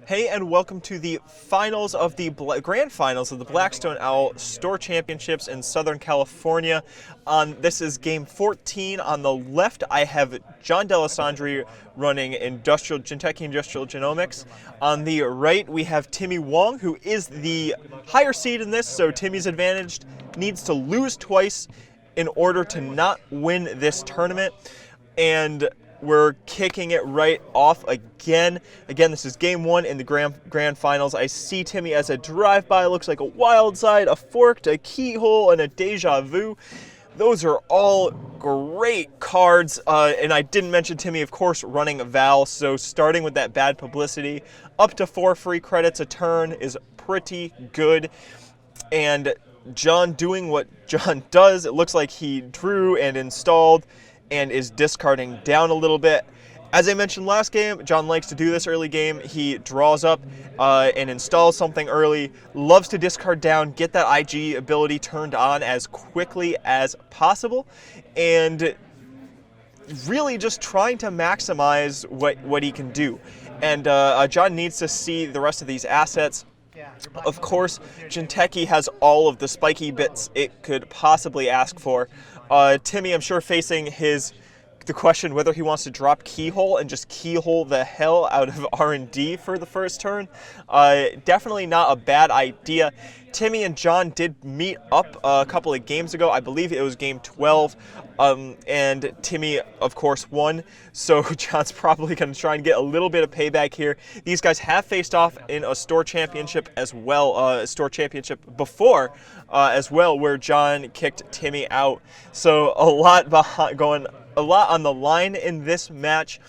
Hey, and welcome to the finals of the grand finals of the Blackstone Owl Store Championships in Southern California. This is game 14. On the left, I have John D'Alessandri running Jinteki Industrial Genomics. On the right, we have Timmy Wong, who is the higher seed in this, so Timmy's advantaged, needs to lose twice in order to not win this tournament. And we're kicking it right off again. Again, this is game one in the grand finals. I see Timmy as a drive-by. Looks like a wild side, a forked, a keyhole, and a deja vu. Those are all great cards. And I didn't mention Timmy, of course, running Val. So starting with that bad publicity, up to 4 free credits a turn is pretty good. And John doing what John does. It looks like he drew and installed and is discarding down a little bit. As I mentioned last game, John likes to do this early game. He draws up and installs something early, loves to discard down, get that IG ability turned on as quickly as possible, and really just trying to maximize what he can do. And John needs to see the rest of these assets. Of course, Jinteki has all of the spiky bits it could possibly ask for. Timmy, I'm sure, facing the question whether he wants to drop Keyhole and just keyhole the hell out of R&D for the first turn. Definitely not a bad idea. Timmy and John did meet up a couple of games ago. I believe it was game 12, and Timmy, of course, won. So John's probably going to try and get a little bit of payback here. These guys have faced off in a store championship as well, before as well, where John kicked Timmy out. So a lot on the line in this match.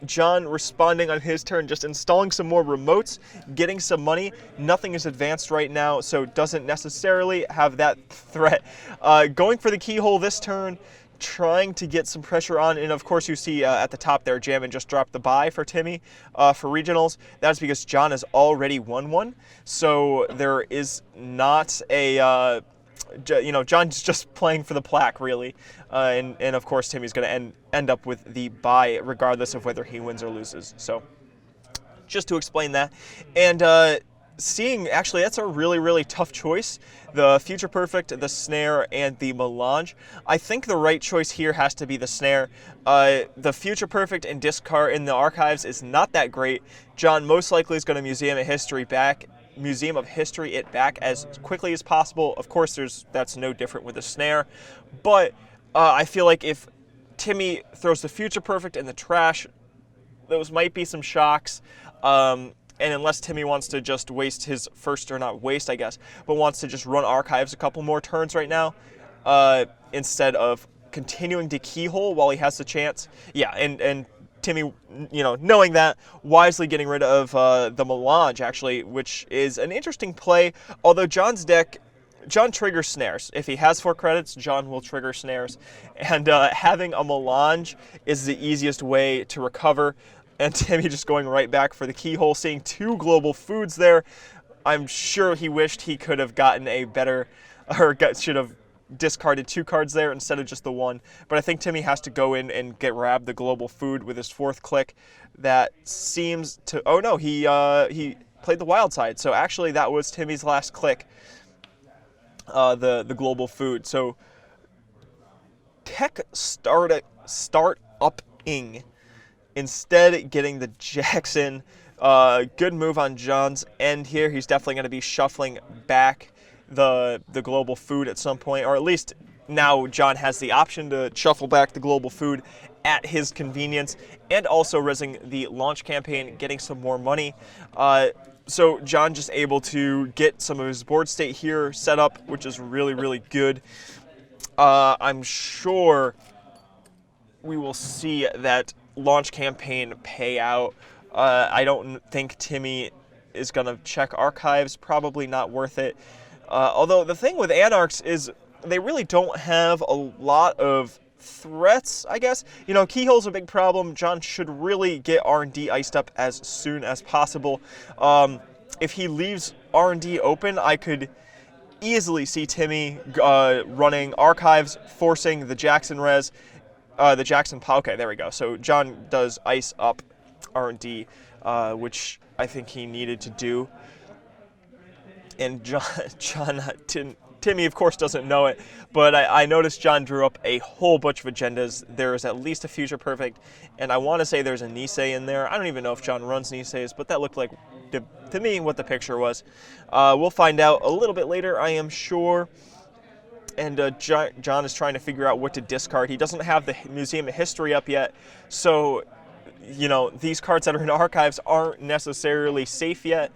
John responding on his turn, just installing some more remotes, getting some money. Nothing is advanced right now, so doesn't necessarily have that threat. Going for the keyhole this turn, trying to get some pressure on, and of course you see at the top there, Jammin just dropped the bye for Timmy for regionals. That's because John has already won one, so there is not a... John's just playing for the plaque, really. And of course, Timmy's going to end up with the bye, regardless of whether he wins or loses. So, just to explain that. And actually, that's a really, really tough choice. The Future Perfect, the Snare, and the Melange. I think the right choice here has to be the Snare. The Future Perfect and discard in the archives is not that great. John most likely is going to Museum of History it back as quickly as possible. Of course, that's no different with the Snare, but I feel like if Timmy throws the Future Perfect in the trash, those might be some shocks. And unless Timmy wants to just waste his first, or not waste, I guess, but wants to just run archives a couple more turns right now, instead of continuing to keyhole while he has the chance. Yeah, and Timmy, knowing that, wisely getting rid of the Melange, actually, which is an interesting play. Although John's deck, John triggers snares. If he has 4 credits, John will trigger snares. And having a Melange is the easiest way to recover. And Timmy just going right back for the keyhole, seeing 2 global foods there. I'm sure he wished he could have gotten a better, should have discarded 2 cards there instead of just the 1. But I think Timmy has to go in and grab the global food with his 4th click. That seems to... Oh no, he played the wild side. So actually that was Timmy's last click, the global food. So tech start up-ing, instead getting the Jackson. Good move on John's end here. He's definitely going to be shuffling back the global food at some point, or at least now John has the option to shuffle back the global food at his convenience, and also raising the launch campaign, getting some more money. So John just able to get some of his board state here set up, which is really, really good. I'm sure we will see that launch campaign pay out. I don't think Timmy is going to check archives, probably not worth it. Although the thing with Anarchs is they really don't have a lot of threats, I guess. Keyhole's a big problem. John should really get R&D iced up as soon as possible. If he leaves R&D open, I could easily see Timmy running archives, forcing the Jackson res, okay, there we go. So John does ice up R&D which I think he needed to do. And Timmy, of course, doesn't know it, but I noticed John drew up a whole bunch of agendas. There's at least a Future Perfect, and I want to say there's a Nisei in there. I don't even know if John runs Niseis, but that looked like, to me, what the picture was. We'll find out a little bit later, I am sure. And John is trying to figure out what to discard. He doesn't have the Museum of History up yet, so, you know, these cards that are in archives aren't necessarily safe yet.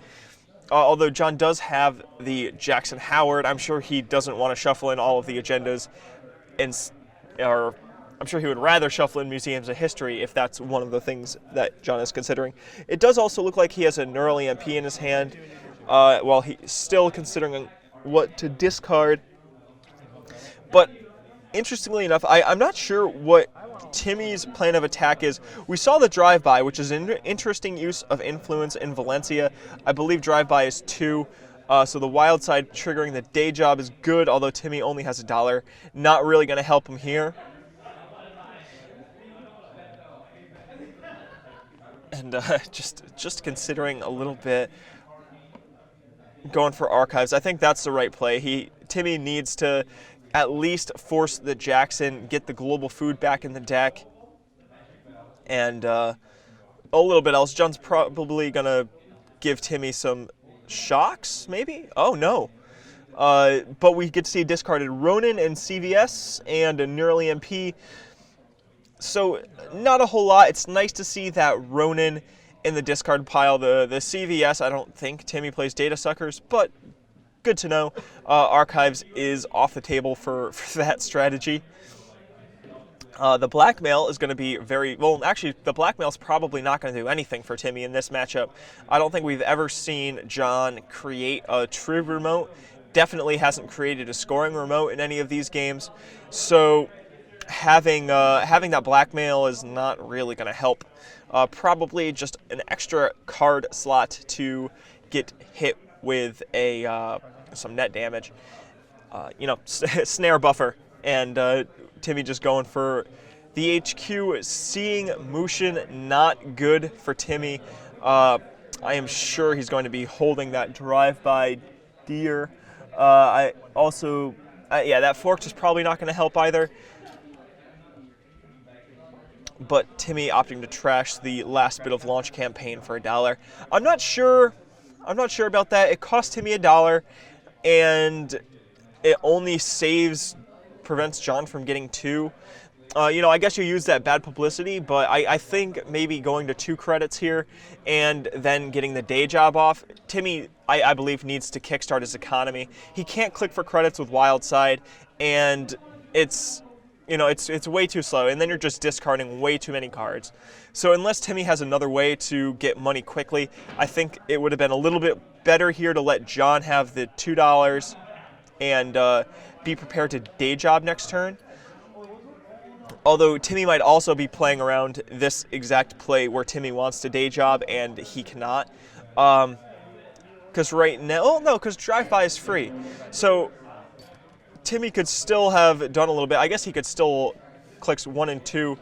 Although John does have the Jackson Howard, I'm sure he doesn't want to shuffle in all of the agendas, or I'm sure he would rather shuffle in Museums of History if that's one of the things that John is considering. It does also look like he has a Neural EMP in his hand, while he's still considering what to discard. But interestingly enough, I'm not sure what Timmy's plan of attack is. We saw the drive-by, which is an interesting use of influence in Valencia. I believe drive-by is 2, so the wild side triggering the day job is good, although Timmy only has $1. Not really going to help him here. And just considering a little bit, going for archives, I think that's the right play. Timmy needs to at least force the Jackson, get the global food back in the deck, and a little bit else. John's probably going to give Timmy some shocks, maybe? Oh, no. But we get to see discarded Ronin and CVS and a Neural EMP. So not a whole lot. It's nice to see that Ronin in the discard pile. The CVS, I don't think Timmy plays Data Suckers, but good to know. Archives is off the table for that strategy. The blackmail is going to be well, actually, the blackmail is probably not going to do anything for Timmy in this matchup. I don't think we've ever seen John create a true remote. Definitely hasn't created a scoring remote in any of these games. So having that blackmail is not really going to help. Probably just an extra card slot to get hit with some net damage, snare buffer, and Timmy just going for the HQ. Seeing Mushin, not good for Timmy. I am sure he's going to be holding that drive-by deer. That fork is probably not going to help either. But Timmy opting to trash the last bit of launch campaign for $1. I'm not sure about that. It cost Timmy $1, and it only prevents John from getting 2. I guess you use that bad publicity, but I think maybe going to 2 credits here and then getting the day job off. Timmy, I believe, needs to kickstart his economy. He can't click for credits with wild side, and it's way too slow, and then you're just discarding way too many cards. So unless Timmy has another way to get money quickly, I think it would have been a little bit better here to let John have the $2 and be prepared to day job next turn. Although Timmy might also be playing around this exact play where Timmy wants to day job and he cannot. Because right now, because drive-by is free. So Timmy could still have done a little bit. I guess he could still clicks 1 and 2,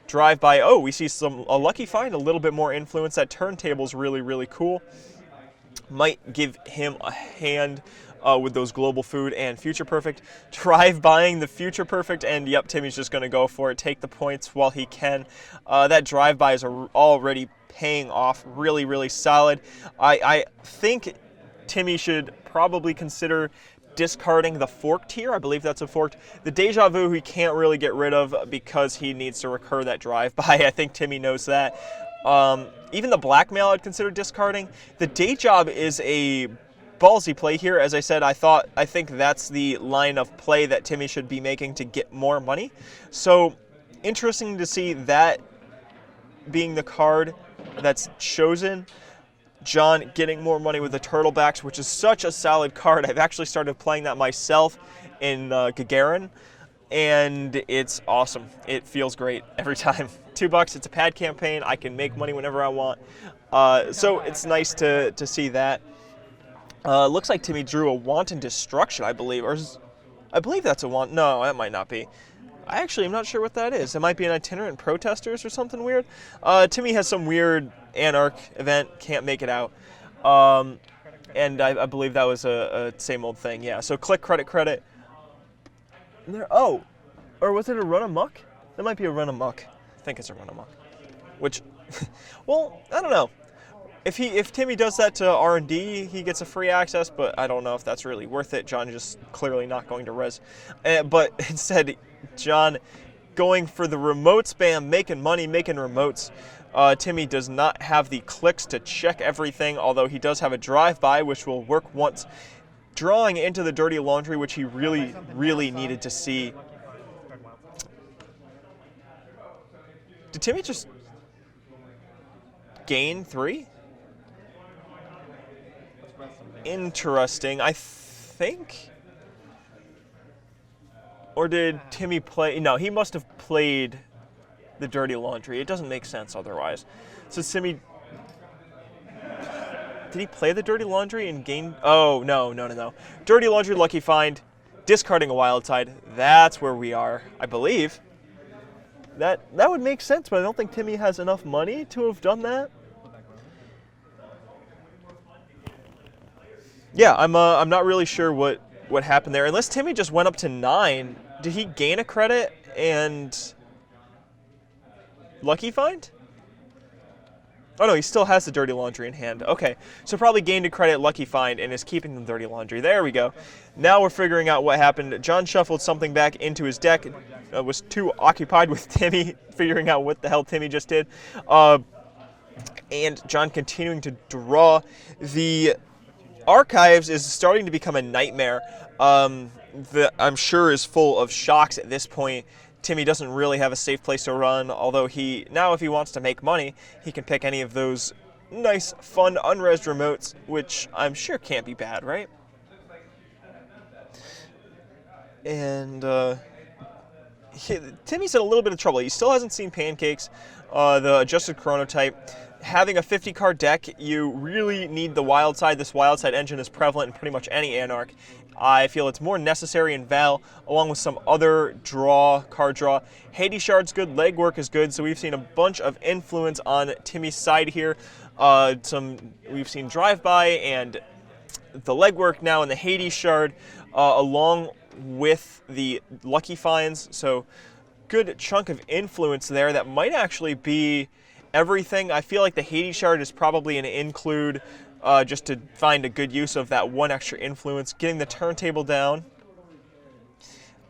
drive by. Oh, we see a lucky find, a little bit more influence. That turntable's really, really cool. Might give him a hand with those global food and Future Perfect. Drive buying the Future Perfect, and yep, Timmy's just going to go for it. Take the points while he can. That drive by is already paying off really, really solid. I think Timmy should probably consider discarding the forked here. I believe that's a forked. The Deja Vu he can't really get rid of because he needs to recur that drive-by. I think Timmy knows that. Even the blackmail I'd consider discarding. The day job is a ballsy play here. As I said, I think that's the line of play that Timmy should be making to get more money. So interesting to see that being the card that's chosen. John getting more money with the Turtlebacks, which is such a solid card. I've actually started playing that myself in Gagarin, and it's awesome. It feels great every time. $2, it's a pad campaign. I can make money whenever I want. So it's nice to see that. Looks like Timmy drew a Wanton Destruction, I believe. I believe that's a Wanton. No, that might not be. I actually am not sure what that is. It might be an Itinerant Protesters or something weird. Timmy has some weird Anarch event, can't make it out. And I believe that was a same old thing, yeah. So click credit. And there, oh, or was it a run amok? That might be a run amok. I think it's a run amok. Which, well, I don't know. If Timmy does that to R&D, he gets a free access, but I don't know if that's really worth it. John just clearly not going to res. But instead, John going for the remote spam, making money, making remotes. Timmy does not have the clicks to check everything, although he does have a drive-by, which will work once. Drawing into the dirty laundry, which he really, really needed to see. Did Timmy just gain 3? Interesting, I think. Or did Timmy play? No, he must have played the dirty laundry. It doesn't make sense otherwise. So Timmy, did he play the dirty laundry and gain? Oh, no. Dirty laundry, lucky find, discarding a wild side. That's where we are, I believe. That would make sense, but I don't think Timmy has enough money to have done that. Yeah, I'm not really sure what happened there. Unless Timmy just went up to 9. Did he gain a credit and lucky find? Oh no, he still has the dirty laundry in hand. Okay, so probably gained a credit, lucky find, and is keeping the dirty laundry. There we go. Now we're figuring out what happened. John shuffled something back into his deck. Was too occupied with Timmy figuring out what the hell Timmy just did. And John continuing to draw. The archives is starting to become a nightmare. That I'm sure is full of shocks at this point. Timmy doesn't really have a safe place to run, although now if he wants to make money, he can pick any of those nice, fun, unresed remotes, which I'm sure can't be bad, right? And Timmy's in a little bit of trouble. He still hasn't seen pancakes, the adjusted chronotype. Having a 50-card deck, you really need the wild side. This wild side engine is prevalent in pretty much any Anarch. I feel it's more necessary in Val, along with some other card draw. Hades Shard's good, legwork is good, so we've seen a bunch of influence on Timmy's side here. We've seen drive-by and the legwork now in the Hades Shard, along with the lucky finds. So good chunk of influence there that might actually be everything. I feel like the Hades Shard is probably an include, just to find a good use of that one extra influence. Getting the turntable down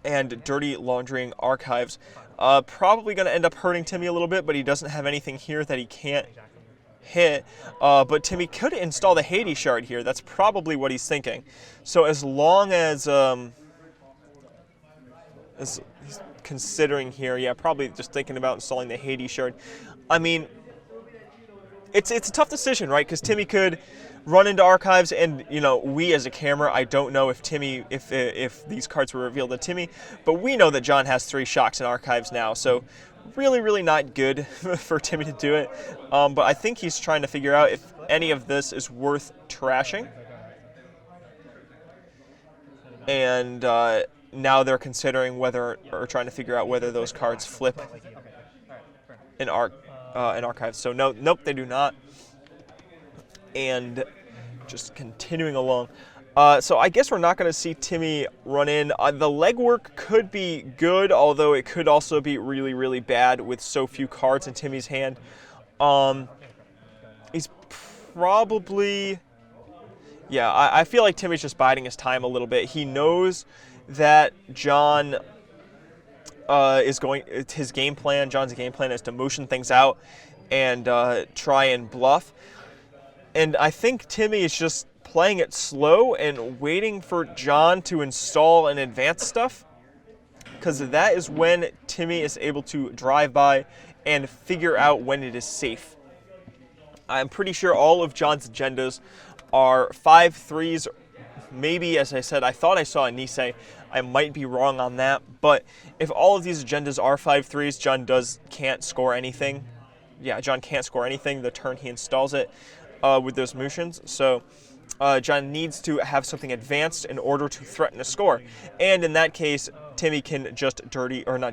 and dirty laundering archives. Probably going to end up hurting Timmy a little bit, but he doesn't have anything here that he can't hit. But Timmy could install the Hades Shard here. That's probably what he's thinking. So as long as he's considering here, yeah, probably just thinking about installing the Hades Shard. I mean, it's a tough decision, right? Because Timmy could run into archives, and we as a camera, I don't know if Timmy, if these cards were revealed to Timmy, but we know that John has 3 shocks in archives now, so really, really not good for Timmy to do it. But I think he's trying to figure out if any of this is worth trashing. And now they're considering trying to figure out whether those cards flip in archives. So nope, they do not. And just continuing along. So I guess we're not going to see Timmy run in. The legwork could be good, although it could also be really, really bad with so few cards in Timmy's hand. He's probably... Yeah, I feel like Timmy's just biding his time a little bit. He knows that John his game plan, John's game plan is to motion things out and try and bluff. And I think Timmy is just playing it slow and waiting for John to install and advance stuff, because that is when Timmy is able to drive by and figure out when it is safe. I'm pretty sure all of John's agendas are 5-3s. Maybe, as I said, I thought I saw a Nisei. I might be wrong on that, but if all of these agendas are 5-3s, John can't score anything. Yeah, John can't score anything the turn he installs it with those motions. So John needs to have something advanced in order to threaten a score. And in that case, Timmy can just not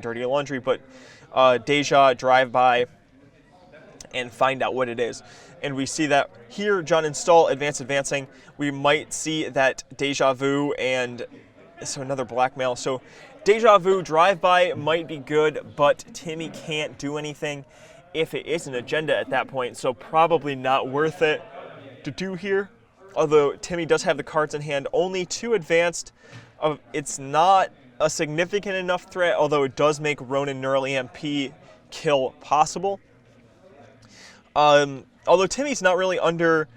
dirty laundry, but Deja, drive by, and find out what it is. And we see that here, John install, advancing. We might see that deja vu and so another blackmail. So deja vu drive-by might be good, but Timmy can't do anything if it is an agenda at that point, so probably not worth it to do here. Although Timmy does have the cards in hand, only 2 advanced. It's not a significant enough threat, although it does make Ronin Neural EMP kill possible. Although Timmy's not really under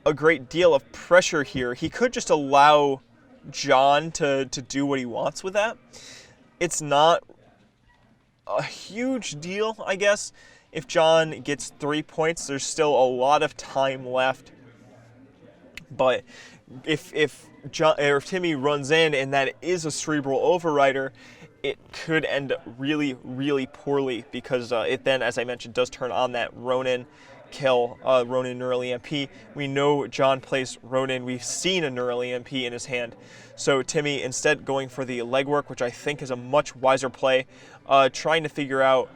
a great deal of pressure here, he could just allow John to do what he wants with that. It's not a huge deal, I guess. If John gets 3 points, there's still a lot of time left. But if Timmy runs in and that is a cerebral overrider, it could end really, really poorly because it then, as I mentioned, does turn on that Ronin kill, Ronin Neural EMP. We know John plays Ronin. We've seen a Neural EMP in his hand. So Timmy, instead going for the legwork, which I think is a much wiser play, trying to figure out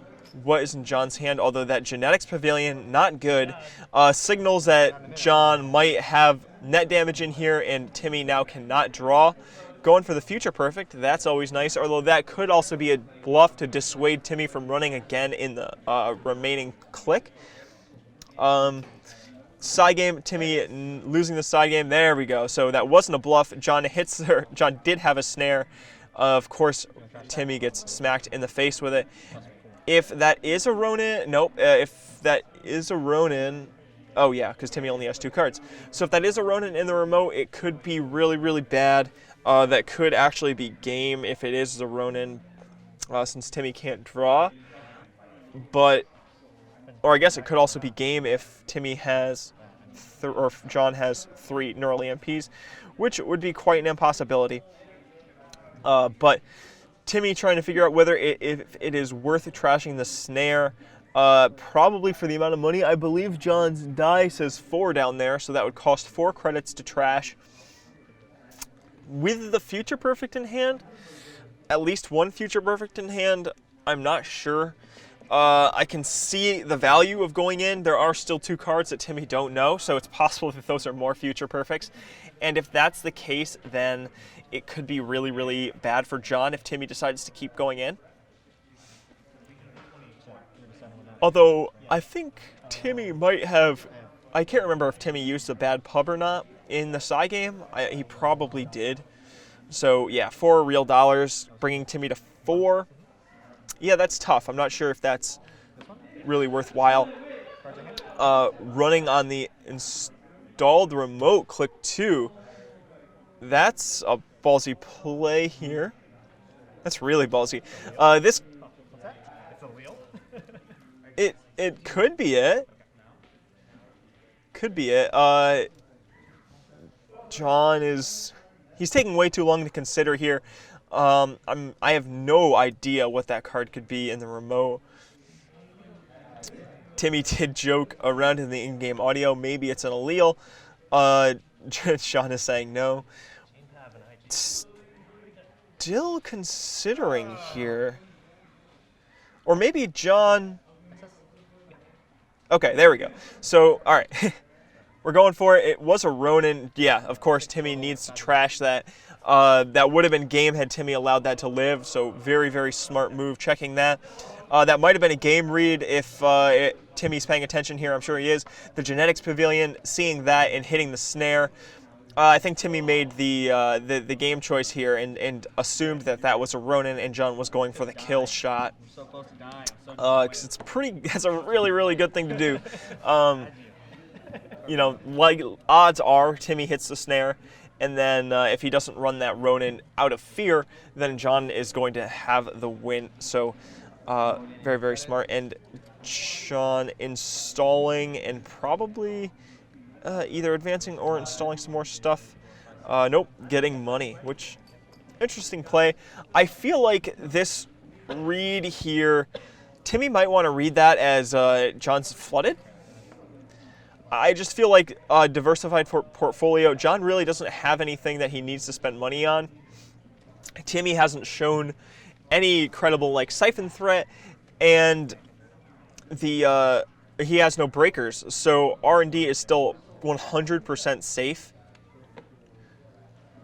what is in John's hand, although that Genetics Pavilion, not good. Signals that John might have net damage in here, and Timmy now cannot draw. Going for the Future Perfect, that's always nice, although that could also be a bluff to dissuade Timmy from running again in the remaining click. Side game, Timmy losing the side game, there we go. So that wasn't a bluff. John hits her. John did have a snare. Of course, Timmy gets smacked in the face with it. If that is a Ronin, nope. If that is a Ronin, oh yeah, because Timmy only has 2 cards. So if that is a Ronin in the remote, it could be really, really bad. That could actually be game if it is a Ronin, since Timmy can't draw. But, or I guess it could also be game if Timmy has, or if John has 3 Neural EMPs, which would be quite an impossibility. But Timmy trying to figure out whether if it is worth trashing the snare, probably for the amount of money. I believe John's die says 4 down there, so that would cost 4 credits to trash. With the Future Perfect in hand, at least 1 Future Perfect in hand, I'm not sure. I can see the value of going in. There are still 2 cards that Timmy don't know, so it's possible that those are more Future Perfects. And if that's the case, then it could be really, really bad for John if Timmy decides to keep going in. Although, I think Timmy might have, I can't remember if Timmy used a bad pub or not in the side game. He probably did. So, yeah, 4 real dollars, bringing Timmy to 4. Yeah, that's tough. I'm not sure if that's really worthwhile. Running on the installed remote, click 2. That's a ballsy play here. That's really ballsy. This. It's a wheel. It could be it. Could be it. John is. He's taking way too long to consider here. I have no idea what that card could be in the remote. Timmy did joke around in the in-game audio. Maybe it's an allele. Sean is saying no. Still considering here. Or maybe John. Okay, there we go. So, all right. We're going for it. It was a Ronin. Yeah, of course, Timmy needs to trash that. That would have been game had Timmy allowed that to live. So very, very smart move checking that. That might have been a game read if Timmy's paying attention here. I'm sure he is. The Genetics Pavilion, seeing that and hitting the snare. I think Timmy made the game choice here and assumed that that was a Ronin and John was going for the kill shot. Because that's a really, really good thing to do. You know, like odds are Timmy hits the snare, and then if he doesn't run that Ronin out of fear, then John is going to have the win. So very, very smart. And John installing and probably either advancing or installing some more stuff. Nope, getting money, which interesting play. I feel like this read here, Timmy might want to read that as John's flooded. I just feel like a diversified portfolio. John really doesn't have anything that he needs to spend money on. Timmy hasn't shown any credible like siphon threat, and the he has no breakers, so R&D is still 100% safe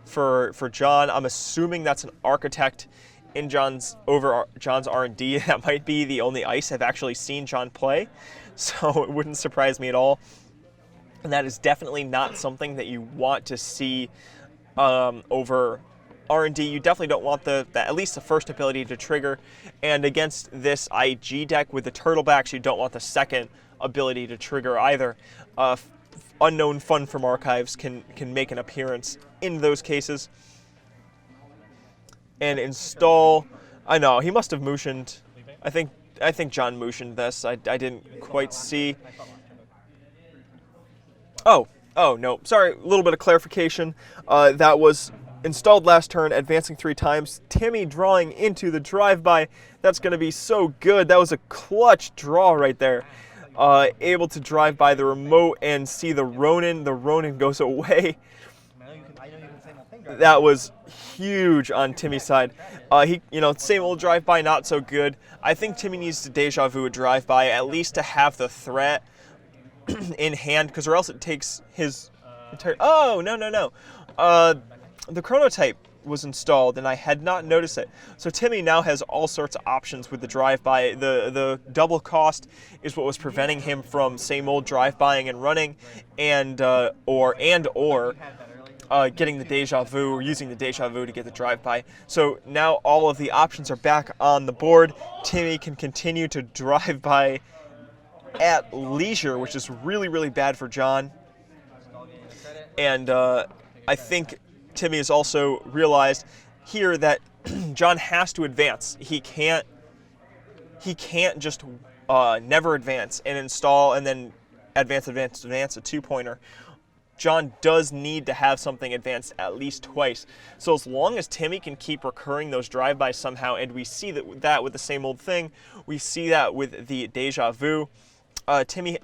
for John. I'm assuming that's an architect in John's R&D. That might be the only ice I've actually seen John play, so it wouldn't surprise me at all. And that is definitely not something that you want to see over R&D. You definitely don't want at least the first ability to trigger. And against this IG deck with the turtlebacks, you don't want the second ability to trigger either. Unknown Fun from Archives can make an appearance in those cases. And install, I know, he must have motioned. I think John motioned this. I didn't quite see. Oh, no, sorry, a little bit of clarification. That was installed last turn, advancing 3 times. Timmy drawing into the drive-by. That's going to be so good. That was a clutch draw right there. Able to drive by the remote and see the Ronin. The Ronin goes away. That was huge on Timmy's side. Same old drive-by, not so good. I think Timmy needs to deja vu a drive-by, at least to have the threat in hand, because or else it takes his entire... Oh, no. The chronotype was installed, and I had not noticed it. So Timmy now has all sorts of options with the drive-by. The double cost is what was preventing him from same old drive-buying and running, and or getting the deja vu, or using the deja vu to get the drive-by. So now all of the options are back on the board. Timmy can continue to drive by at leisure, which is really, really bad for John. And I think Timmy has also realized here that John has to advance. He can't just never advance and install and then advance a two-pointer. John does need to have something advanced at least twice. So as long as Timmy can keep recurring those drive-bys somehow, and we see that with the same old thing, we see that with the deja vu, Timmy,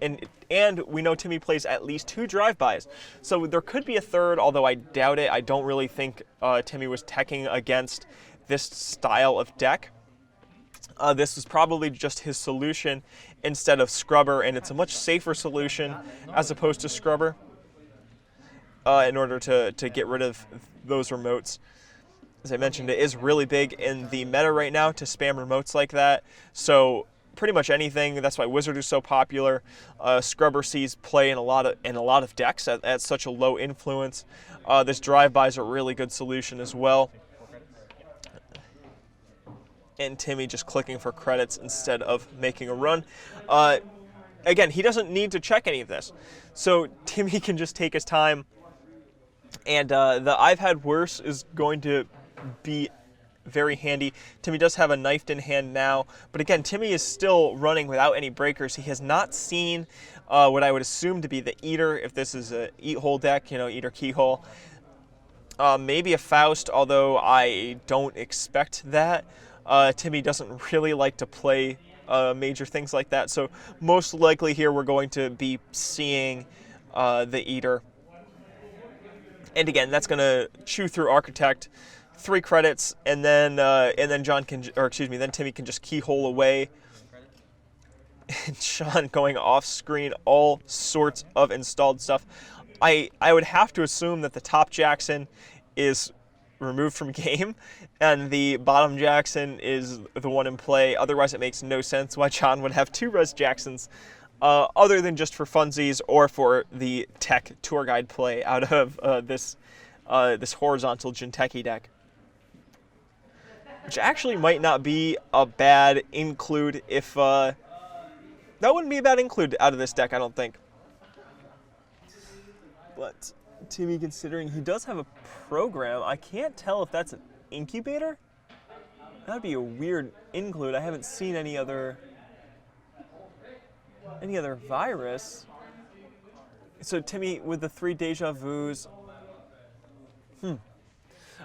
and we know Timmy plays at least 2 drive-bys. So there could be a third, although I doubt it. I don't really think Timmy was teching against this style of deck. This was probably just his solution instead of Scrubber, and it's a much safer solution as opposed to Scrubber in order to get rid of those remotes. As I mentioned, it is really big in the meta right now to spam remotes like that. So pretty much anything. That's why Wizard is so popular. Scrubber sees play in a lot of decks at such a low influence. This drive-by is a really good solution as well. And Timmy just clicking for credits instead of making a run. Again, he doesn't need to check any of this. So Timmy can just take his time. And the I've had worse is going to be very handy. Timmy does have a knifed in hand now, but again, Timmy is still running without any breakers. He has not seen what I would assume to be the Eater, if this is a Eat-Hole deck, Eater Keyhole. Maybe a Faust, although I don't expect that. Timmy doesn't really like to play major things like that, so most likely here we're going to be seeing the Eater. And again, that's going to chew through Architect. 3 credits, and then then Timmy can just keyhole away. And Sean going off screen, all sorts of installed stuff. I would have to assume that the top Jackson is removed from game, and the bottom Jackson is the one in play. Otherwise, it makes no sense why John would have 2 Res Jacksons, other than just for funsies or for the tech tour guide play out of this horizontal Jinteki deck. Which actually might not be a bad include if... that wouldn't be a bad include out of this deck, I don't think. But Timmy, considering he does have a program, I can't tell if that's an incubator? That would be a weird include. I haven't seen any other virus. So Timmy with the 3 deja vus...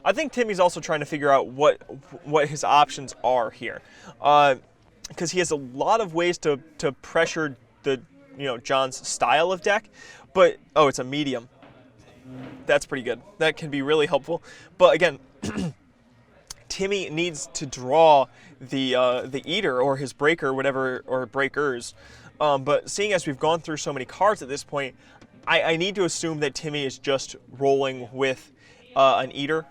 I think Timmy's also trying to figure out what his options are here, because he has a lot of ways to pressure the John's style of deck, but it's a medium. That's pretty good. That can be really helpful. But again, Timmy needs to draw the Eater or his breaker, whatever, or breakers, But seeing as we've gone through so many cards at this point, I need to assume that Timmy is just rolling with an Eater.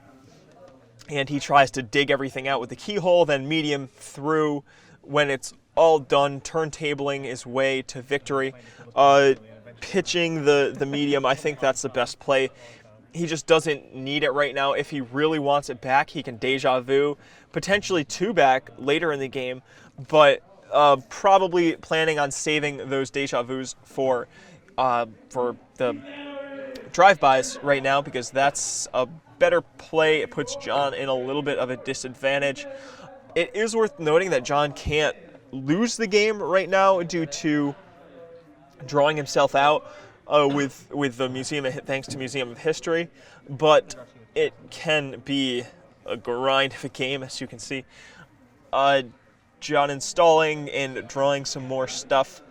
And he tries to dig everything out with the keyhole, then medium through. When it's all done, turntabling his way to victory. Pitching the medium, I think that's the best play. He just doesn't need it right now. If he really wants it back, he can deja vu, potentially 2 back later in the game, but probably planning on saving those deja vus for the drive-bys right now, because that's a better play. It puts John in a little bit of a disadvantage. It is worth noting that John can't lose the game right now due to drawing himself out with the Museum thanks to Museum of History, but it can be a grind of a game, as you can see. John installing and drawing some more stuff.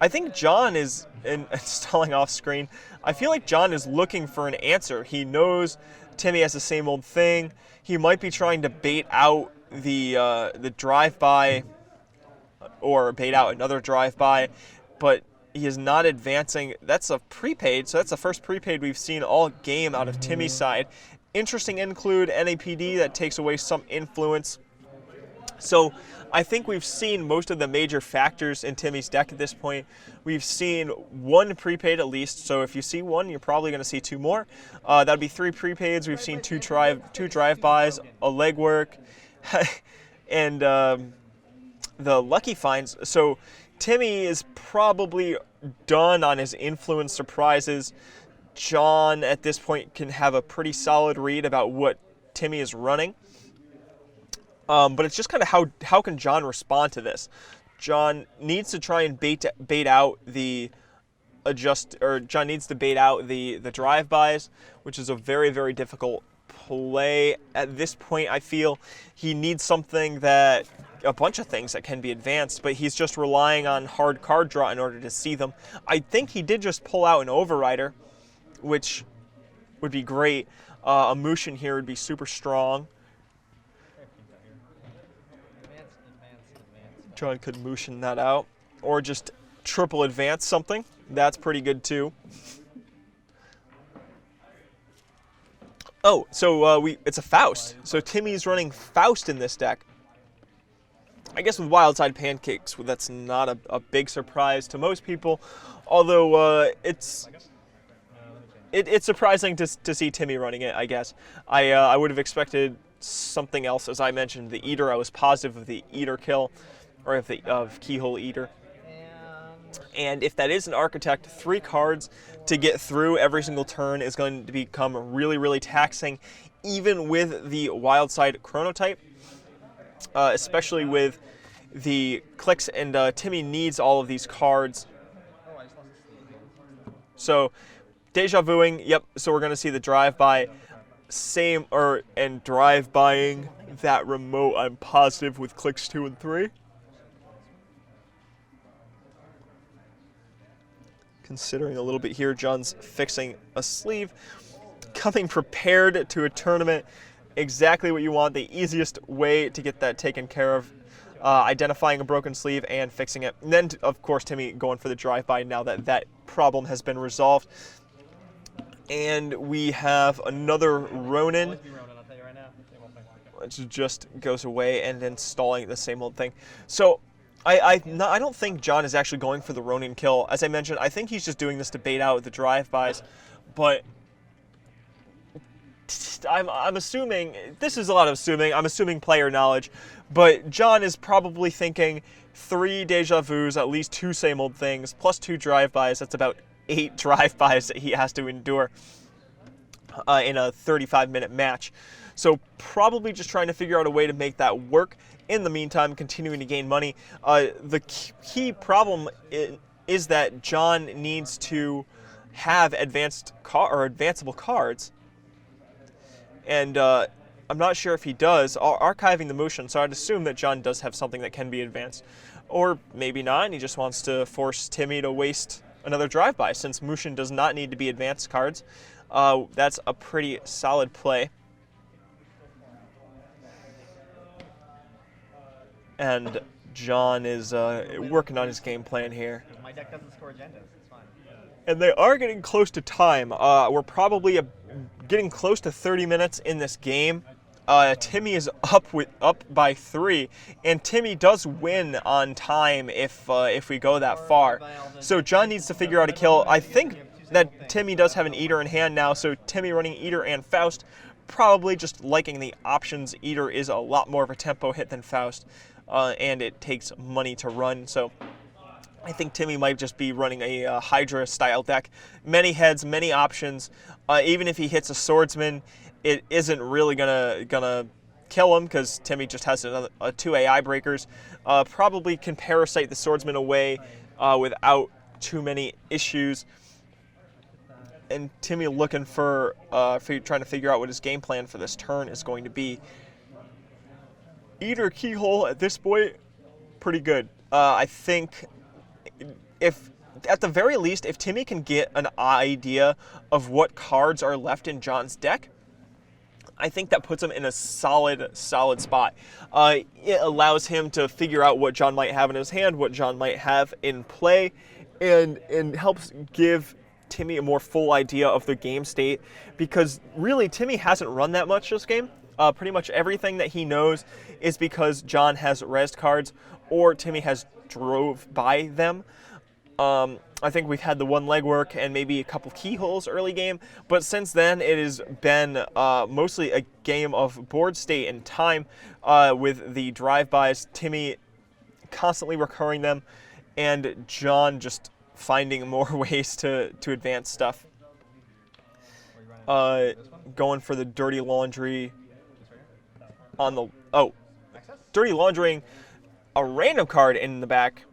I think John is installing off screen. I feel like John is looking for an answer. He knows Timmy has the same old thing. He might be trying to bait out the drive-by or bait out another drive-by, but he is not advancing. That's a prepaid, so that's the first prepaid we've seen all game out of Timmy's side. Interesting include NAPD that takes away some influence. So I think we've seen most of the major factors in Timmy's deck at this point. We've seen 1 prepaid at least, so if you see 1, you're probably going to see 2 more. That'd be 3 prepaids. We've seen 2 drive-bys, a legwork, and the lucky finds. So Timmy is probably done on his influence surprises. John at this point can have a pretty solid read about what Timmy is running. But it's just kind of how can John respond to this? John needs to try and bait out the John needs to bait out the drive-bys, which is a very, very difficult play at this point. I feel he needs a bunch of things that can be advanced, but he's just relying on hard card draw in order to see them. I think he did just pull out an Overrider, which would be great. A Mushin here would be super strong. John could Mushin that out, or just triple advance something. That's pretty good too. Oh, so it's a Faust. So Timmy's running Faust in this deck. I guess with Wildside Pancakes, that's not a big surprise to most people, although it's surprising to see Timmy running it, I guess. I would have expected something else. As I mentioned, the Eater, I was positive of the Eater kill, or of Keyhole Eater. And if that is an Architect, 3 cards to get through every single turn is going to become really, really taxing, even with the Wildside Chronotype, especially with the clicks, and Timmy needs all of these cards. So, Deja Vuing, yep, so we're going to see the drive-by, and drive-buying that remote, I'm positive, with clicks 2 and 3. Considering a little bit here, John's fixing a sleeve. Coming prepared to a tournament, exactly what you want, the easiest way to get that taken care of. Identifying a broken sleeve and fixing it. And then, of course, Timmy going for the drive-by now that that problem has been resolved. And we have another Ronin, which just goes away and installing the same old thing. So I don't think John is actually going for the Ronin kill. As I mentioned, I think he's just doing this to bait out the drive-bys. But I'm assuming, this is a lot of assuming, I'm assuming player knowledge, but John is probably thinking 3 Deja Vus, at least 2 same old things, plus 2 drive-bys. That's about 8 drive-bys that he has to endure in a 35-minute match. So probably just trying to figure out a way to make that work. In the meantime, continuing to gain money. The key problem is that John needs to have advanceable cards. And I'm not sure if he does. Archiving the motion, so I'd assume that John does have something that can be advanced. Or maybe not, and he just wants to force Timmy to waste another drive-by, since Mushin does not need to be advanced cards. That's a pretty solid play. And John is working on his game plan here. My deck doesn't score agendas. It's fine. And they are getting close to time. We're probably getting close to 30 minutes in this game. Timmy is up by 3, and Timmy does win on time if we go that far. So John needs to figure out a kill. I think that Timmy does have an Eater in hand now, so Timmy running Eater and Faust, probably just liking the options. Eater is a lot more of a tempo hit than Faust, and it takes money to run, so I think Timmy might just be running a Hydra-style deck. Many heads, many options. Even if he hits a Swordsman, it isn't really gonna kill him because Timmy just has 2 AI breakers. Probably can Parasite the Swordsman away without too many issues. And Timmy looking for trying to figure out what his game plan for this turn is going to be. Eater Keyhole at this point, pretty good. I think if at the very least, if Timmy can get an idea of what cards are left in John's deck, I think that puts him in a solid spot. It allows him to figure out what John might have in his hand, what John might have in play, and helps give Timmy a more full idea of the game state, because really Timmy hasn't run that much this game. Pretty much everything that he knows is because John has rezzed cards or Timmy has drove by them. I think we've had the one legwork and maybe a couple keyholes early game, but since then it has been mostly a game of board state and time with the drive-bys, Timmy constantly recurring them, and John just finding more ways to advance stuff. Going for the dirty laundry on the... Oh, dirty laundering a random card in the back.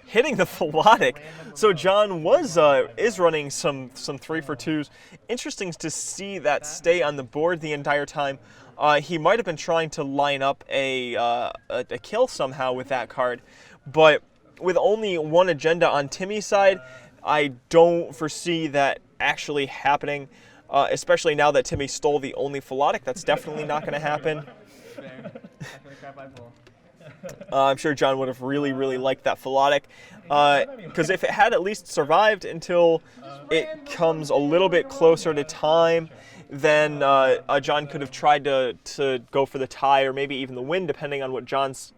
Hitting the Philotic. So John is running some 3-for-2s. Interesting to see that stay on the board the entire time. He might have been trying to line up a kill somehow with that card, but with only one agenda on Timmy's side, I don't foresee that actually happening, especially now that Timmy stole the only Philotic. That's definitely not going to happen. I'm sure John would have really liked that Philotic, because if it had at least survived until it comes a little bit closer to time, then John could have tried to go for the tie or maybe even the win, depending on what John's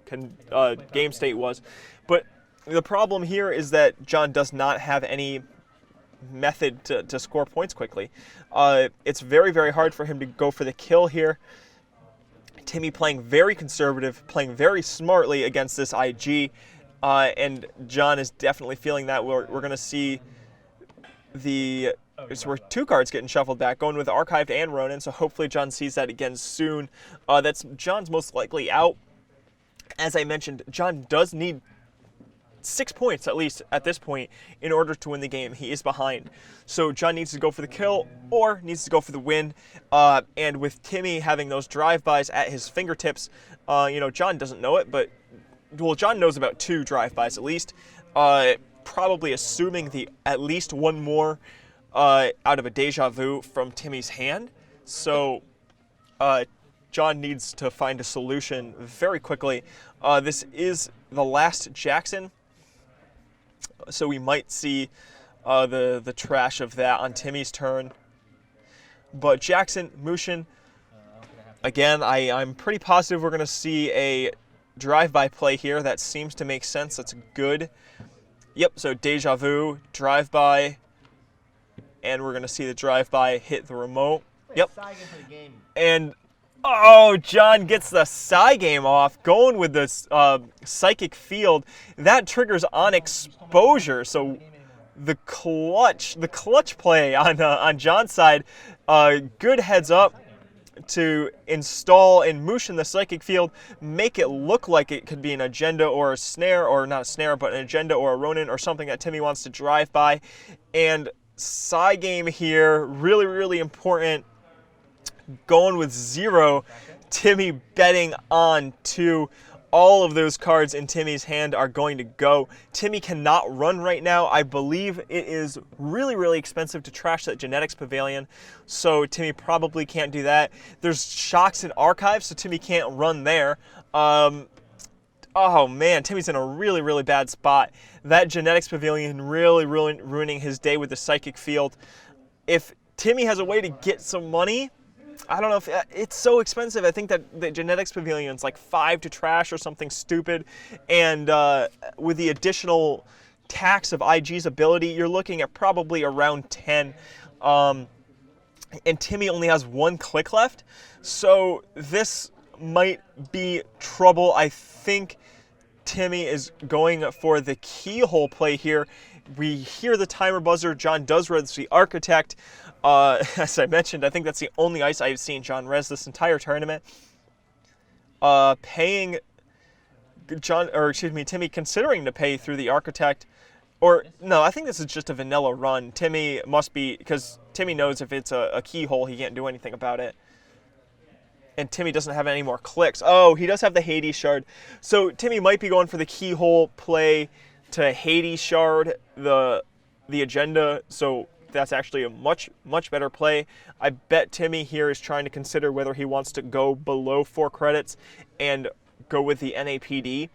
game state was. But the problem here is that John does not have any method to score points quickly. It's very hard for him to go for the kill here. Timmy playing very conservative, playing very smartly against this IG, and John is definitely feeling that. We're going to see we're 2 cards getting shuffled back, going with Archived and Ronin, so hopefully John sees that again soon. That's John's most likely out. As I mentioned, John does need 6 points, at least at this point, in order to win the game. He is behind. So John needs to go for the kill or needs to go for the win. And with Timmy having those drive-bys at his fingertips, John doesn't know it, but, well, John knows about 2 drive-bys at least. Probably assuming at least one more out of a Deja Vu from Timmy's hand. So John needs to find a solution very quickly. This is the last Jackson, so we might see the trash of that on Timmy's turn. But Jackson, Mushin, again, I'm pretty positive we're going to see a drive-by play here. That seems to make sense. That's good. Yep, so Deja Vu, drive-by, and we're going to see the drive-by hit the remote. Yep. And, oh, John gets the Psy game off, going with this Psychic Field. That triggers on exposure, so the clutch play on John's side, good heads up to install and Mushin the Psychic Field, make it look like it could be an agenda or a snare, or not a snare, but an agenda or a Ronin or something that Timmy wants to drive by. And Psy game here, really important. Going with 0, Timmy betting on 2. All of those cards in Timmy's hand are going to go. Timmy cannot run right now. I believe it is really expensive to trash that Genetics Pavilion, so Timmy probably can't do that. There's Shocks and Archives, so Timmy can't run there. Oh man, Timmy's in a really, really bad spot. That genetics pavilion really ruining his day with the psychic field. If Timmy has a way to get some money, I don't know if it's so expensive. I think that the genetics pavilion's like 5 to trash or something stupid, and with the additional tax of IG's ability, you're looking at probably around 10. And Timmy only has 1 click left, so this might be trouble. I think Timmy is going for the keyhole play here. We hear the timer buzzer. John does res the architect. As I mentioned, I think that's the only ice I've seen John res this entire tournament. Paying Timmy considering to pay through the architect. Or, no, I think this is just a vanilla run. Timmy must be, because Timmy knows if it's a keyhole, he can't do anything about it. And Timmy doesn't have any more clicks. Oh, he does have the Hades shard. So Timmy might be going for the keyhole play to Hades shard the agenda. So that's actually a much better play. I bet Timmy here is trying to consider whether he wants to go below 4 credits and go with the NAPD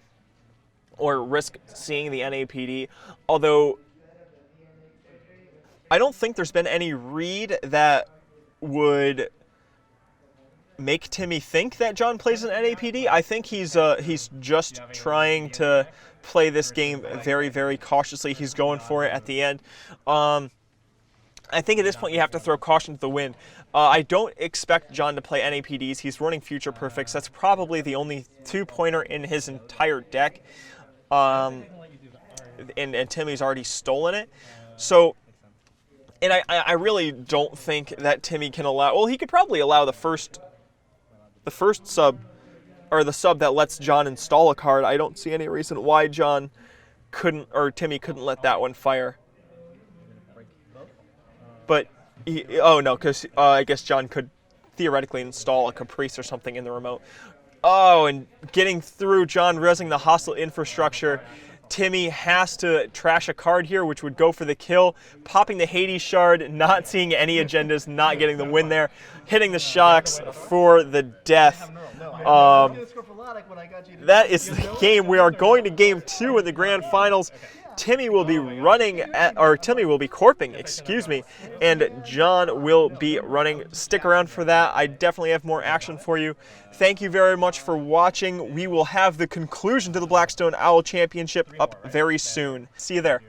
or risk seeing the NAPD. Although I don't think there's been any read that would make Timmy think that John plays an NAPD. I think he's just trying to play this game very cautiously. He's going for it at the end. I think at this point you have to throw caution to the wind. I don't expect John to play NAPDs. He's running Future Perfects. That's probably the only 2-pointer in his entire deck. And Timmy's already stolen it. So, and I really don't think that Timmy can allow, well, he could probably allow the first sub, or the sub that lets John install a card. I don't see any reason why John couldn't, or Timmy couldn't let that one fire. But, because I guess John could theoretically install a Caprice or something in the remote. Oh, and getting through John resing the hostile infrastructure. Timmy has to trash a card here, which would go for the kill. Popping the Hades shard, not seeing any agendas, not getting the win there. Hitting the shocks for the death. That is the game. We are going to game 2 in the grand finals. Timmy will be corping, excuse me, and John will be running. Stick around for that. I definitely have more action for you. Thank you very much for watching. We will have the conclusion to the Blackstone Owl Championship up very soon. See you there.